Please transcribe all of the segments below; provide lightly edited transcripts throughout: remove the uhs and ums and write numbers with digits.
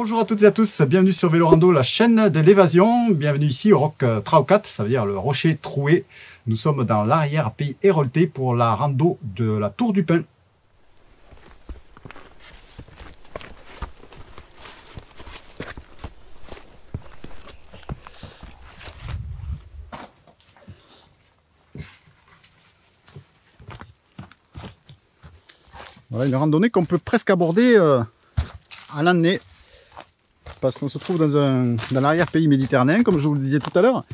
Bonjour à toutes et à tous, bienvenue sur Vélorando, la chaîne de l'évasion. Bienvenue ici au Roc Traucat, ça veut dire le rocher troué. Nous sommes dans l'arrière-pays Héroltais pour la rando de la Tour du Pin. Voilà une randonnée qu'on peut presque aborder à l'année. Parce qu'on se trouve dans l'arrière-pays méditerranéen, comme je vous le disais tout à l'heure.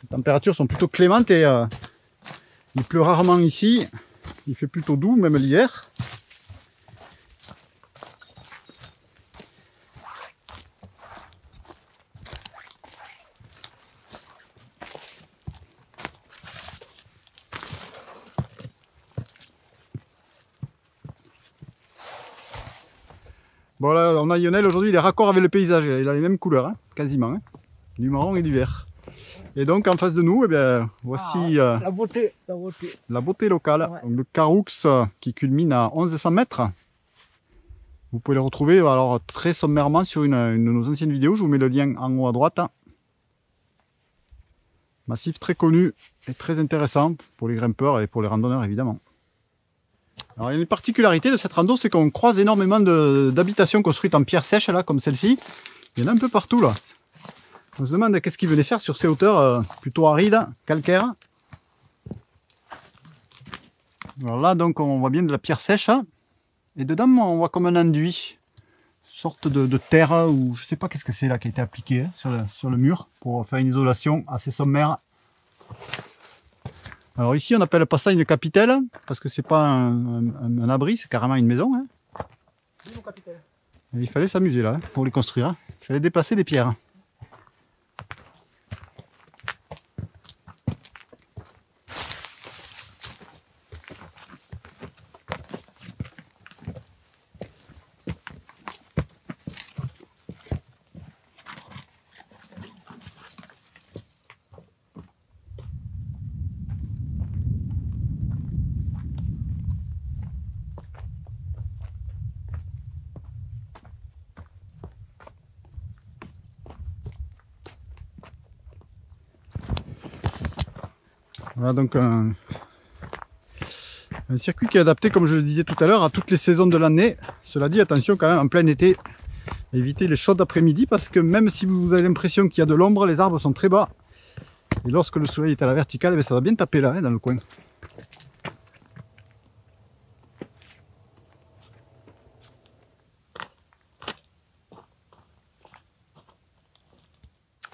Les températures sont plutôt clémentes et il pleut rarement ici. Il fait plutôt doux, même l'hiver. Bon là, on a Lionel aujourd'hui, il est raccord avec le paysage, il a les mêmes couleurs, hein, quasiment, hein, du marron et du vert. Et donc en face de nous, eh bien, voici la beauté locale, ouais. Donc, le Caroux qui culmine à 1100 mètres. Vous pouvez le retrouver alors très sommairement sur une de nos anciennes vidéos, je vous mets le lien en haut à droite. Massif très connu et très intéressant pour les grimpeurs et pour les randonneurs évidemment. Alors il y a une particularité de cette rando, c'est qu'on croise énormément d'habitations construites en pierre sèche, là, comme celle-ci. Il y en a un peu partout, là. On se demande qu'est-ce qu'ils venaient faire sur ces hauteurs plutôt arides, calcaires. Alors là, donc, on voit bien de la pierre sèche. Et dedans, on voit comme un enduit. Une sorte de terre, ou je sais pas qu'est-ce que c'est là qui a été appliqué hein, sur le mur pour faire une isolation assez sommaire. Alors ici, on n'appelle pas ça une capitelle, parce que c'est pas un abri, c'est carrément une maison. Hein. Et il fallait s'amuser là, hein, pour les construire. Hein. Il fallait déplacer des pierres. Voilà donc un circuit qui est adapté, comme je le disais tout à l'heure, à toutes les saisons de l'année. Cela dit, attention quand même, en plein été, évitez les chaudes après-midi parce que même si vous avez l'impression qu'il y a de l'ombre, les arbres sont très bas. Et lorsque le soleil est à la verticale, eh ça va bien taper là, hein, dans le coin.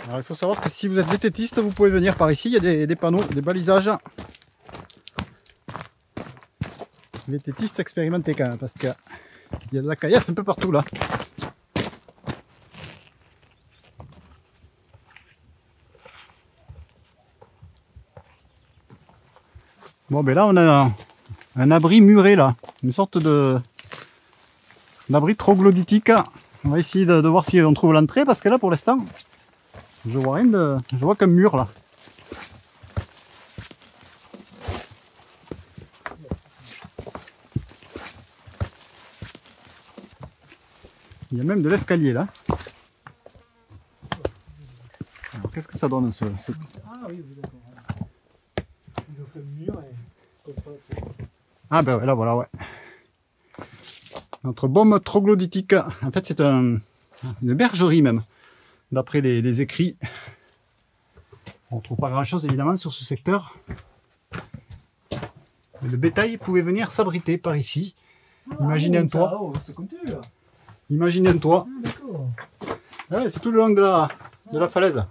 Alors il faut savoir que si vous êtes vététiste, vous pouvez venir par ici, il y a des panneaux, des balisages. Vététiste expérimenté quand même, parce qu'il y a de la caillasse un peu partout là. Bon ben là on a un abri muré là, une sorte d'abri troglodytique. On va essayer de voir si on trouve l'entrée, parce que là pour l'instant, je vois rien je vois qu'un mur là. Il y a même de l'escalier là. Alors qu'est-ce que ça donne ce... Ah oui, d'accord. Ils ont fait le mur et... Ah ben là voilà, ouais. Notre bombe troglodytique. En fait c'est une bergerie même. D'après les écrits. On ne trouve pas grand chose évidemment sur ce secteur. Mais le bétail pouvait venir s'abriter par ici. Imaginez un toit. Imaginez un toit. Ouais, c'est tout le long de la falaise.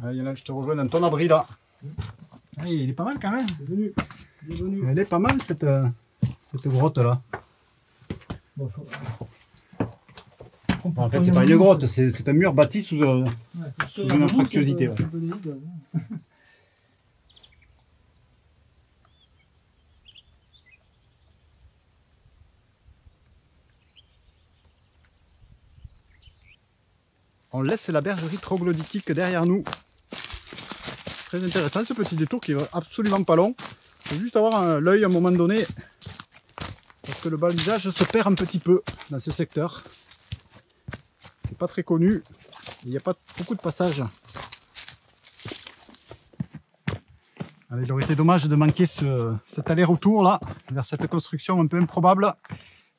Allez, Lionel, je te rejoins dans ton abri là. Allez, il est pas mal quand même. Bienvenue. Elle est pas mal cette grotte là. En fait, c'est pas une grotte, c'est un mur bâti sous une anfractuosité. Ouais. On laisse la bergerie troglodytique derrière nous. Très intéressant ce petit détour qui est absolument pas long. Il faut juste avoir l'œil à un moment donné, parce que le balisage se perd un petit peu dans ce secteur. pas très connu. Il n'y a pas beaucoup de passages. Allez, il aurait été dommage de manquer cet aller-retour là, vers cette construction un peu improbable,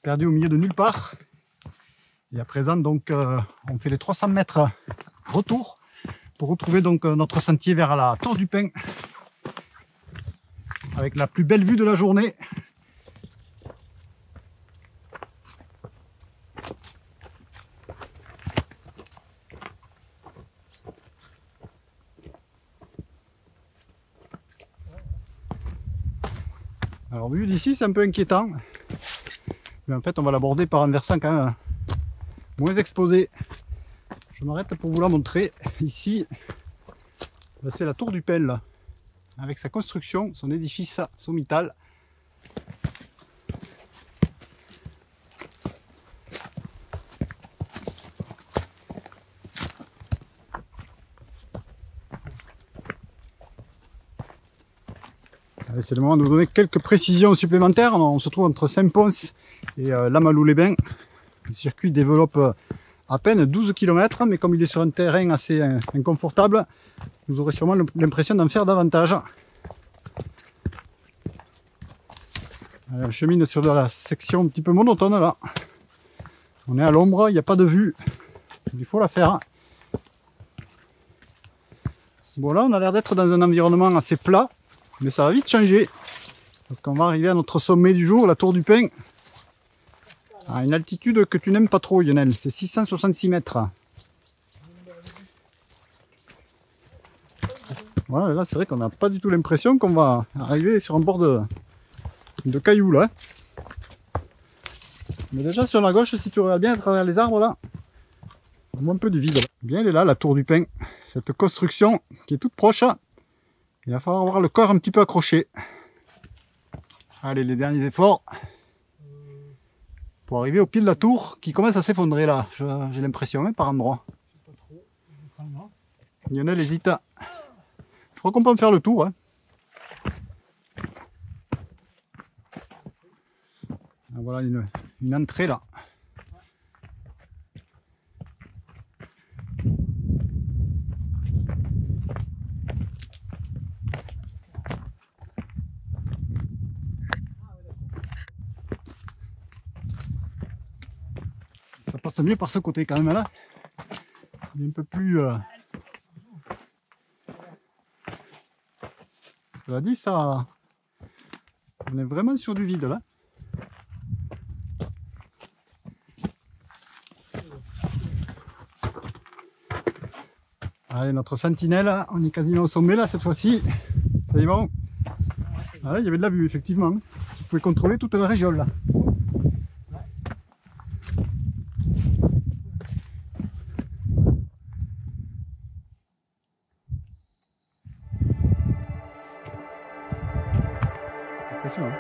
perdue au milieu de nulle part. Et à présent, donc, on fait les 300 mètres retour pour retrouver donc notre sentier vers la Tour du Pin, avec la plus belle vue de la journée. Alors vu d'ici, c'est un peu inquiétant, mais en fait on va l'aborder par un versant quand même moins exposé. Je m'arrête pour vous la montrer. Ici, c'est la Tour du Pin, là, avec sa construction, son édifice sommital. C'est le moment de vous donner quelques précisions supplémentaires. On se trouve entre Saint-Pons et Lamalou-les-Bains. Le circuit développe à peine 12 km, mais comme il est sur un terrain assez inconfortable, vous aurez sûrement l'impression d'en faire davantage. On chemine sur de la section un petit peu monotone là. On est à l'ombre, il n'y a pas de vue. Il faut la faire. Bon, là on a l'air d'être dans un environnement assez plat, mais ça va vite changer. Parce qu'on va arriver à notre sommet du jour, la Tour du Pin. À une altitude que tu n'aimes pas trop, Lionel, c'est 666 mètres. Ouais, là c'est vrai qu'on n'a pas du tout l'impression qu'on va arriver sur un bord de cailloux là. Mais déjà sur la gauche, si tu regardes bien à travers les arbres là, on voit un peu du vide. Bien, elle est là, la Tour du Pin. Cette construction qui est toute proche. Il va falloir avoir le corps un petit peu accroché. Allez, les derniers efforts. Pour arriver au pied de la tour qui commence à s'effondrer là, j'ai l'impression, hein, par endroit. Lionel hésite. Je crois qu'on peut en faire le tour. Hein. Voilà une entrée là. Ça passe mieux par ce côté quand même là. Il est un peu plus... Cela dit, ça... On est vraiment sur du vide là. Allez, notre sentinelle, on est quasiment au sommet là cette fois-ci. Ça y est bon. Ah, il y avait de la vue effectivement. Vous pouvez contrôler toute la région là. Impressionnant.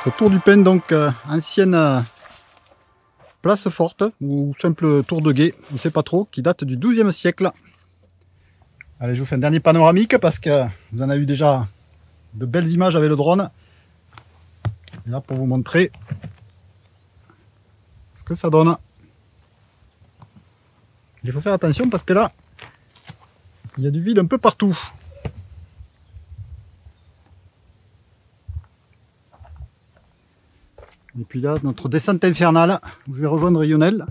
Le Tour du Pin, donc ancienne place forte ou simple tour de guet, on ne sait pas trop, qui date du XIIe siècle. Allez, je vous fais un dernier panoramique parce que vous en avez eu déjà de belles images avec le drone. Et là, pour vous montrer ce que ça donne. Il faut faire attention parce que là, il y a du vide un peu partout. Et puis là, notre descente infernale, où je vais rejoindre Lionel,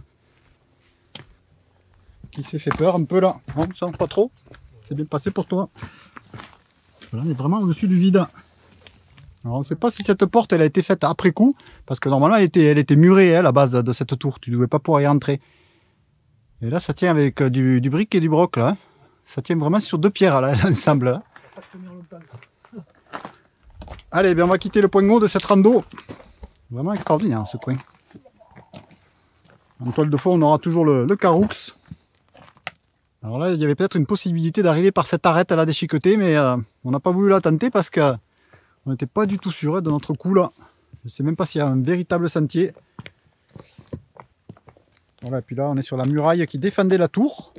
qui s'est fait peur un peu là. Non, ça pas trop. C'est bien passé pour toi. Là, on est vraiment au-dessus du vide. Alors, on ne sait pas si cette porte elle a été faite après coup, parce que normalement elle était murée à la base de cette tour. Tu ne devais pas pouvoir y entrer. Et là, ça tient avec du brick et du broc là. Ça tient vraiment sur deux pierres là, l'ensemble. Allez, bien, on va quitter le point haut de cette rando. Vraiment extraordinaire ce coin. En toile de fond, on aura toujours le Caroux. Alors là, il y avait peut-être une possibilité d'arriver par cette arête là déchiquetée, mais on n'a pas voulu la tenter parce que on n'était pas du tout sûr de notre coup là. Je ne sais même pas s'il y a un véritable sentier. Voilà, et puis là, on est sur la muraille qui défendait la tour.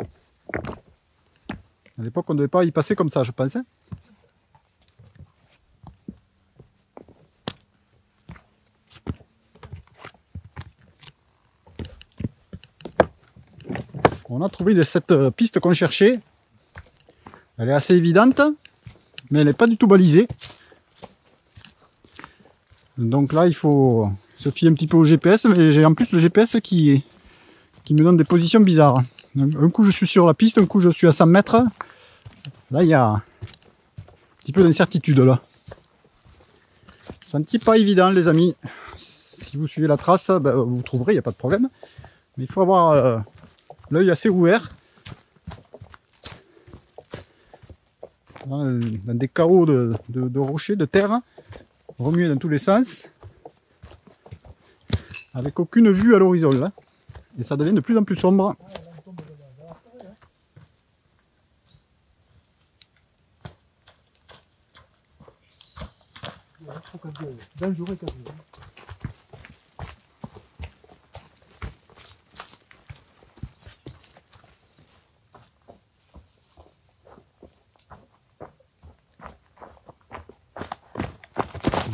À l'époque, on ne devait pas y passer comme ça, je pense. On a trouvé cette piste qu'on cherchait. Elle est assez évidente, mais elle n'est pas du tout balisée. Donc là, il faut se fier un petit peu au GPS, mais j'ai en plus le GPS qui me donne des positions bizarres. Un coup, je suis sur la piste, un coup, je suis à 100 mètres. Là, il y a un petit peu d'incertitude là. Sentier pas évident, les amis. Si vous suivez la trace, ben, vous trouverez, il n'y a pas de problème. Mais il faut avoir l'œil assez ouvert. Dans des chaos de rochers, de terre, remués dans tous les sens, avec aucune vue à l'horizon là. Et ça devient de plus en plus sombre.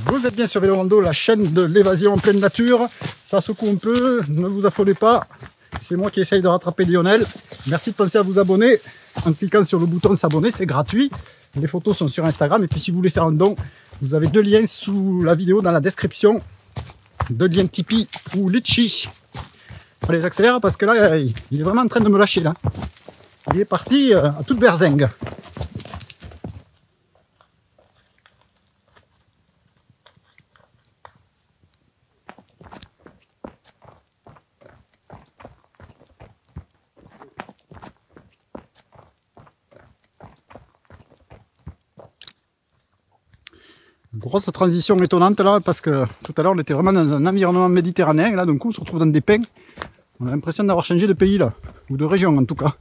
Vous êtes bien sur Vélorando, la chaîne de l'évasion en pleine nature. Ça secoue un peu, ne vous affolez pas. C'est moi qui essaye de rattraper Lionel. Merci de penser à vous abonner en cliquant sur le bouton s'abonner, c'est gratuit. Les photos sont sur Instagram. Et puis si vous voulez faire un don, vous avez deux liens sous la vidéo dans la description. Deux liens Tipeee ou Litchi. Allez, j'accélère parce que là, il est vraiment en train de me lâcher là. Il est parti à toute berzingue. Grosse transition étonnante là, parce que tout à l'heure on était vraiment dans un environnement méditerranéen, là d'un coup on se retrouve dans des pins. On a l'impression d'avoir changé de pays là, ou de région en tout cas.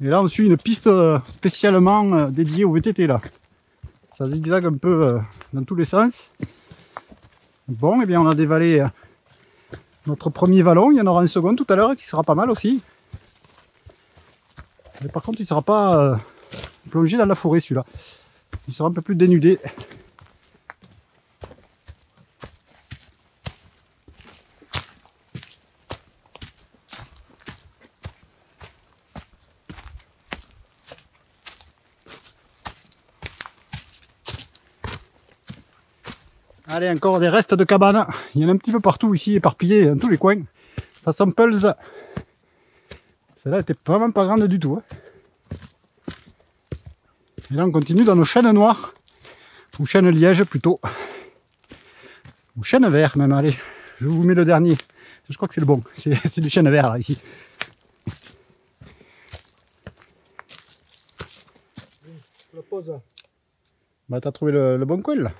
Et là on suit une piste spécialement dédiée au VTT là. Ça zigzague un peu dans tous les sens. Bon, et bien on a dévalé notre premier vallon, il y en aura un second tout à l'heure qui sera pas mal aussi. Mais par contre il ne sera pas plongé dans la forêt celui-là. Il sera un peu plus dénudé. Allez, encore des restes de cabanes. Il y en a un petit peu partout ici, éparpillés dans tous les coins. Façon Pulse. Celle-là était vraiment pas grande du tout. Et là, on continue dans nos chênes noirs. Ou chênes liège plutôt. Ou chênes verts même. Allez, je vous mets le dernier. Je crois que c'est le bon. C'est du chêne vert là, ici. La pause. Bah, t'as trouvé le bon coin là.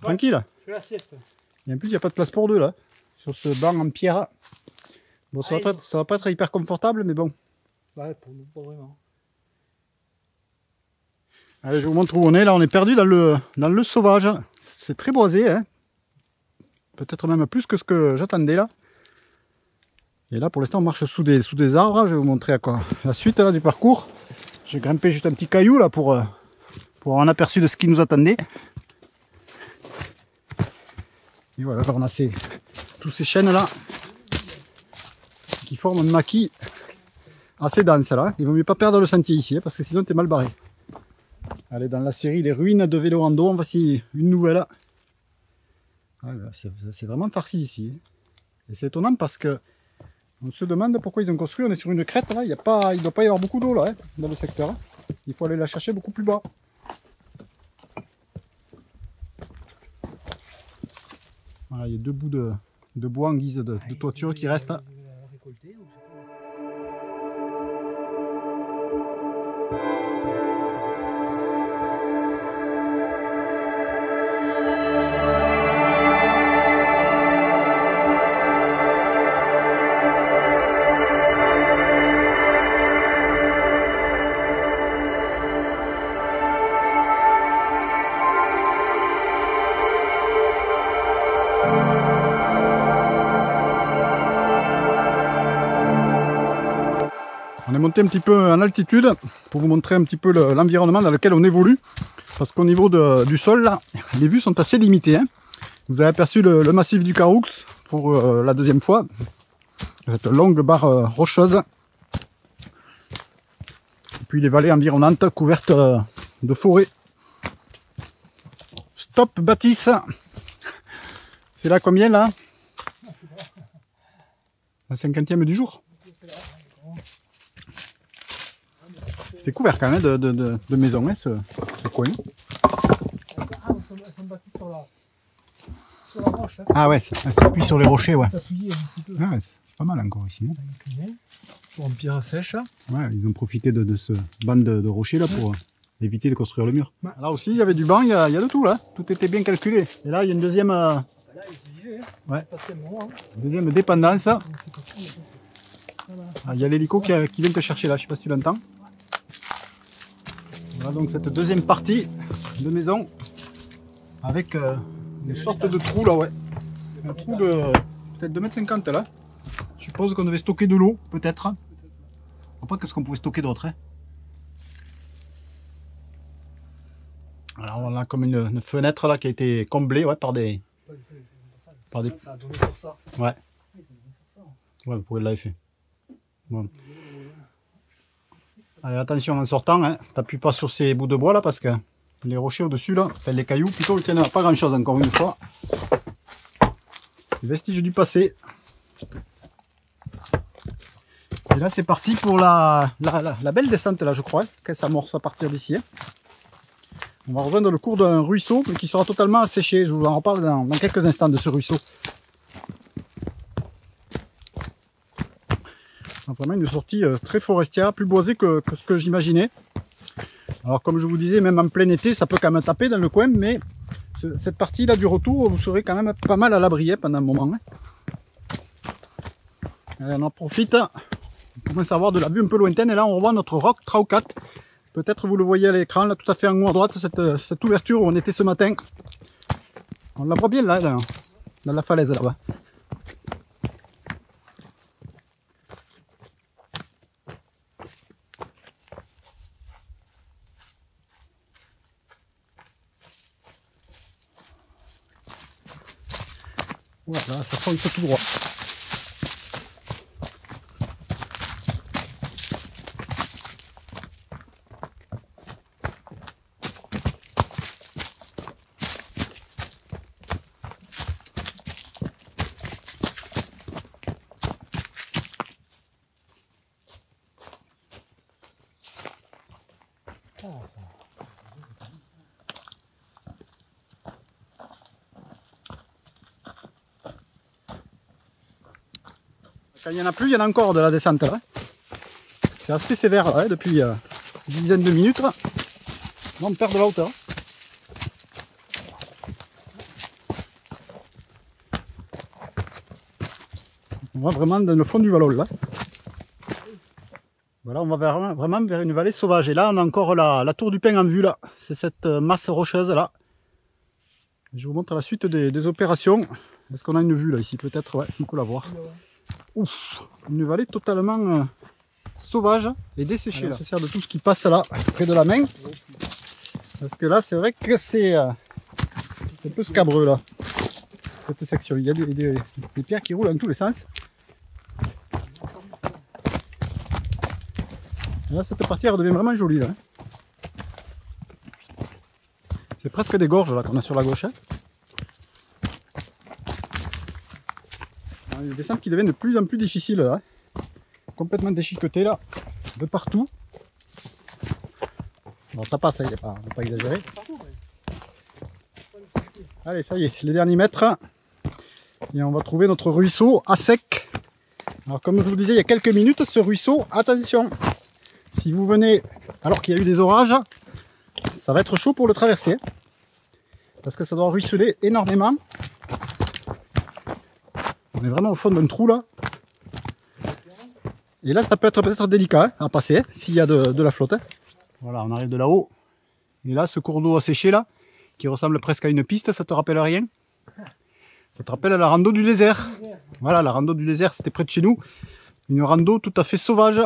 Tranquille. Ouais, je fais la sieste. Et en plus, il n'y a pas de place pour deux là. Sur ce banc en pierre. Bon, ça va pas être hyper confortable, mais bon. Ouais, pour nous, pas vraiment. Allez, je vous montre où on est. Là, on est perdu dans le sauvage. C'est très boisé, hein. peut-être même plus que ce que j'attendais là. Et là pour l'instant on marche sous des arbres, je vais vous montrer à quoi la suite là, du parcours. J'ai grimpé juste un petit caillou là pour avoir un aperçu de ce qui nous attendait. Et voilà, là on a tous ces chênes là qui forment un maquis assez dense là. Il vaut mieux pas perdre le sentier ici hein, parce que sinon t'es mal barré. Allez, dans la série Les ruines de Vélorando, voici une nouvelle. Ah, c'est vraiment farci ici. Et c'est étonnant parce que on se demande pourquoi ils ont construit. On est sur une crête là, il ne doit pas y avoir beaucoup d'eau là hein, dans le secteur. Il faut aller la chercher beaucoup plus bas. Voilà, il y a deux bouts de bois en guise de toiture qui restent. On est monté un petit peu en altitude pour vous montrer un petit peu l'environnement dans lequel on évolue. Parce qu'au niveau du sol, là, les vues sont assez limitées. Hein. Vous avez aperçu le massif du Caroux pour la deuxième fois. Cette longue barre rocheuse. Et puis les vallées environnantes couvertes de forêts. Stop bâtisse. C'est là combien là? La 50e du jour. C'était couvert quand même de maisons, hein, ce coin. Ah, elles sont bâties sur la roche. Hein. Ah ouais, ça s'appuie sur les rochers, ouais. Ah, ouais, c'est pas mal encore ici. Hein. Pour une pierre sèche. Ouais, ils ont profité de ce banc de rochers là pour éviter de construire le mur. Ouais. Là aussi, il y avait du banc, il y a de tout là. Tout était bien calculé. Et là, il y a une deuxième... Là, ils y vivaient. Ouais. Hein. Deuxième dépendance. Ah, il y a l'hélico qui vient te chercher là, je sais pas si tu l'entends. Voilà donc cette deuxième partie de maison avec une sorte de trou là, ouais. Un trou de peut-être 2,50 m là. Je suppose qu'on devait stocker de l'eau, peut-être. Après, qu'est-ce qu'on pouvait stocker d'autre hein. Alors on a comme une fenêtre là qui a été comblée ouais, par des... Ça a donné sur ça. Ouais. Ouais, vous pouvez l'avoir fait. Bon. Allez, attention en sortant, hein. T'appuies pas sur ces bouts de bois là parce que les rochers au-dessus là, enfin les cailloux plutôt, ils tiennent à pas grand chose encore une fois. Les vestiges du passé. Et là c'est parti pour la belle descente là je crois, qu'elle s'amorce à partir d'ici. Hein. On va rejoindre le cours d'un ruisseau mais qui sera totalement asséché, je vous en reparle dans quelques instants de ce ruisseau. Vraiment une sortie très forestière, plus boisée que ce que j'imaginais. Alors comme je vous disais, même en plein été, ça peut quand même taper dans le coin, mais cette partie là du retour, vous serez quand même pas mal à l'abri pendant un moment. Hein. Allez, on en profite, on commence à avoir de la vue un peu lointaine, et là on revoit notre roc Traucat. Peut-être vous le voyez à l'écran, là tout à fait en haut à droite, cette ouverture où on était ce matin. On la voit bien là, dans la falaise là-bas. Voilà, ça fonce tout droit. Quand il n'y en a plus, il y en a encore de la descente. C'est assez sévère là, depuis une dizaine de minutes. Là, on perd de la hauteur. On va vraiment dans le fond du Vallol là. Voilà, on va vraiment vers une vallée sauvage. Et là, on a encore la tour du Pin en vue là. C'est cette masse rocheuse là. Je vous montre la suite des opérations. Est-ce qu'on a une vue là ici? Peut-être, ouais, on peut la voir. Ouf, une vallée totalement sauvage et desséchée. Là. On se sert de tout ce qui passe là, près de la main. Parce que là, c'est vrai que c'est un peu scabreux là. Cette section, il y a des pierres qui roulent dans tous les sens. Et là, cette partie elle redevient vraiment jolie là. C'est presque des gorges là qu'on a sur la gauche. Il y a des descentes qui deviennent de plus en plus difficiles là. Complètement déchiquetées là, de partout. Bon, ça passe, il ne faut pas exagérer. Allez, ça y est, les derniers mètres. Et on va trouver notre ruisseau à sec. Alors comme je vous disais il y a quelques minutes, ce ruisseau, attention, si vous venez alors qu'il y a eu des orages, ça va être chaud pour le traverser. Parce que ça doit ruisseler énormément. On est vraiment au fond d'un trou là. Et là ça peut être peut-être délicat hein, à passer, s'il y a de la flotte. Hein. Voilà, on arrive de là-haut. Et là, ce cours d'eau asséché là, qui ressemble presque à une piste, ça te rappelle rien? Ça te rappelle la rando du Lézert. Voilà, la rando du Lézert, c'était près de chez nous. Une rando tout à fait sauvage.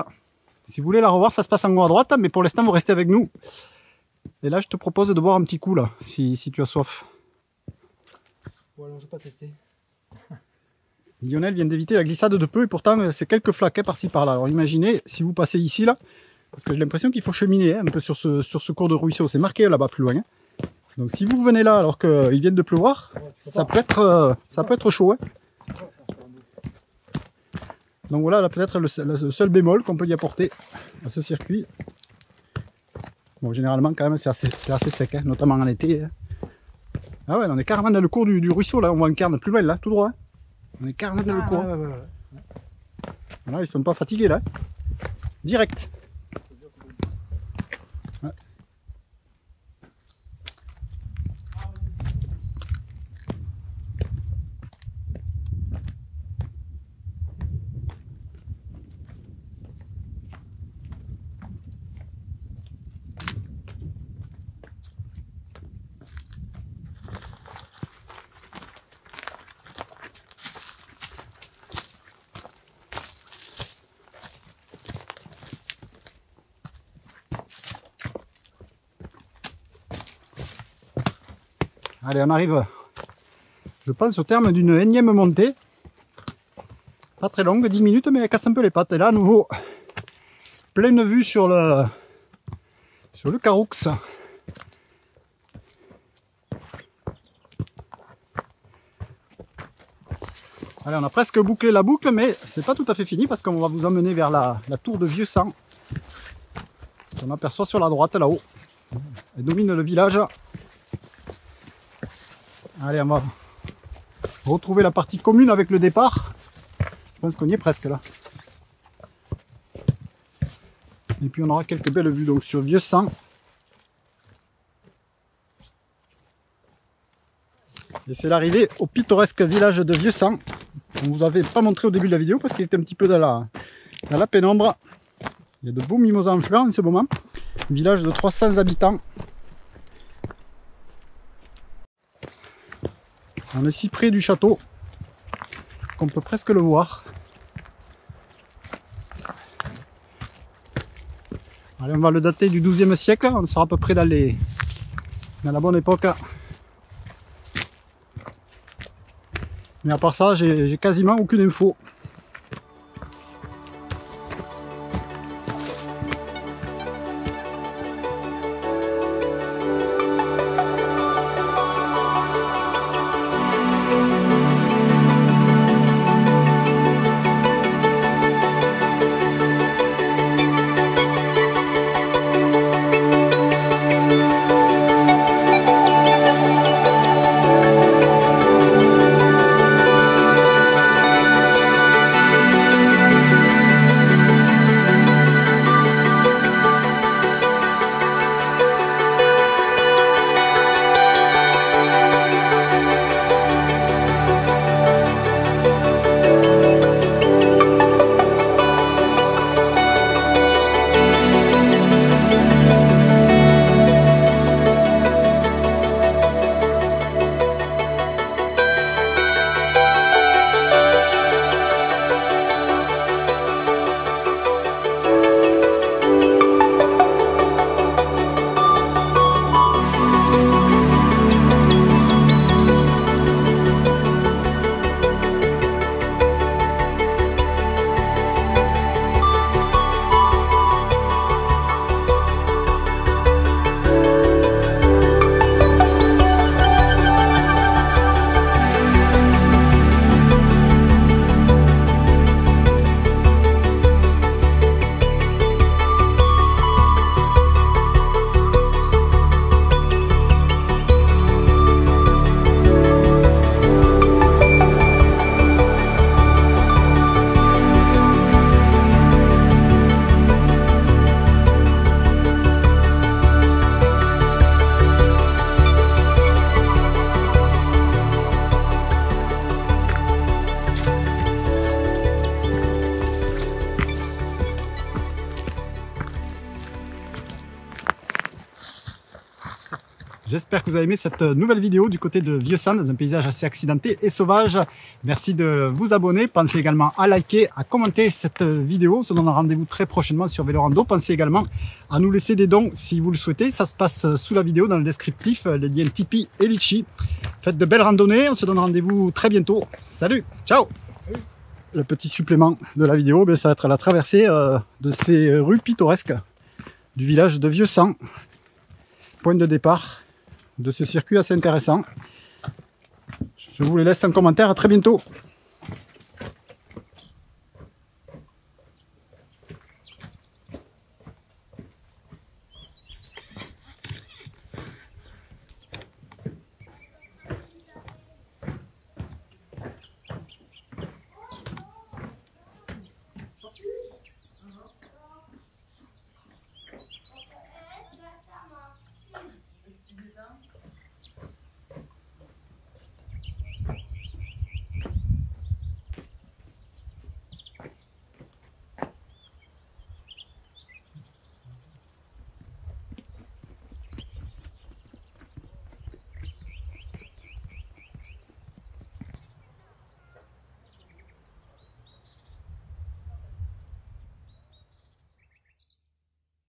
Si vous voulez la revoir, ça se passe en haut à droite, mais pour l'instant, vous restez avec nous. Et là, je te propose de boire un petit coup là, si tu as soif. Bon, alors, je vais pas tester. Lionel vient d'éviter la glissade de peu et pourtant c'est quelques flaques hein, par-ci par-là. Alors imaginez si vous passez ici là, parce que j'ai l'impression qu'il faut cheminer hein, un peu sur ce cours de ruisseau, c'est marqué là-bas plus loin. Hein. Donc si vous venez là alors qu'il vient de pleuvoir, ça peut être chaud. Hein. Donc voilà là, peut-être le seul bémol qu'on peut y apporter à ce circuit. Bon généralement quand même c'est assez sec, hein, notamment en été. Hein. Ah ouais, on est carrément dans le cours du ruisseau là, on voit un cairn plus loin là, tout droit. Hein. On est carrément dans le cours. Voilà, ils sont pas fatigués là. Direct. Ouais. Allez, on arrive, je pense, au terme d'une énième montée. Pas très longue, 10 minutes, mais elle casse un peu les pattes. Et là, à nouveau, pleine vue sur le Caroux. Allez, on a presque bouclé la boucle, mais c'est pas tout à fait fini parce qu'on va vous emmener vers la tour de Vieux-Sang. On aperçoit sur la droite là-haut. Elle domine le village. Allez, on va retrouver la partie commune avec le départ. Je pense qu'on y est presque là. Et puis on aura quelques belles vues donc sur Vieux-Sang. Et c'est l'arrivée au pittoresque village de Vieux-Sang. On ne vous avait pas montré au début de la vidéo parce qu'il était un petit peu dans la pénombre. Il y a de beaux mimosas en fleurs en ce moment. Un village de 300 habitants. On est si près du château qu'on peut presque le voir. Allez, on va le dater du XIIe siècle, on sera à peu près dans la bonne époque. Mais à part ça, j'ai quasiment aucune info. J'espère que vous avez aimé cette nouvelle vidéo du côté de Vieux-Sang, dans un paysage assez accidenté et sauvage. Merci de vous abonner. Pensez également à liker, à commenter cette vidéo. On se donne rendez-vous très prochainement sur Vélorando. Pensez également à nous laisser des dons si vous le souhaitez. Ça se passe sous la vidéo dans le descriptif, les liens Tipeee et Litchi. Faites de belles randonnées. On se donne rendez-vous très bientôt. Salut, ciao. Le petit supplément de la vidéo, ça va être la traversée de ces rues pittoresques du village de Vieux-Sang. Point de départ de ce circuit assez intéressant. Je vous les laisse en commentaire, à très bientôt.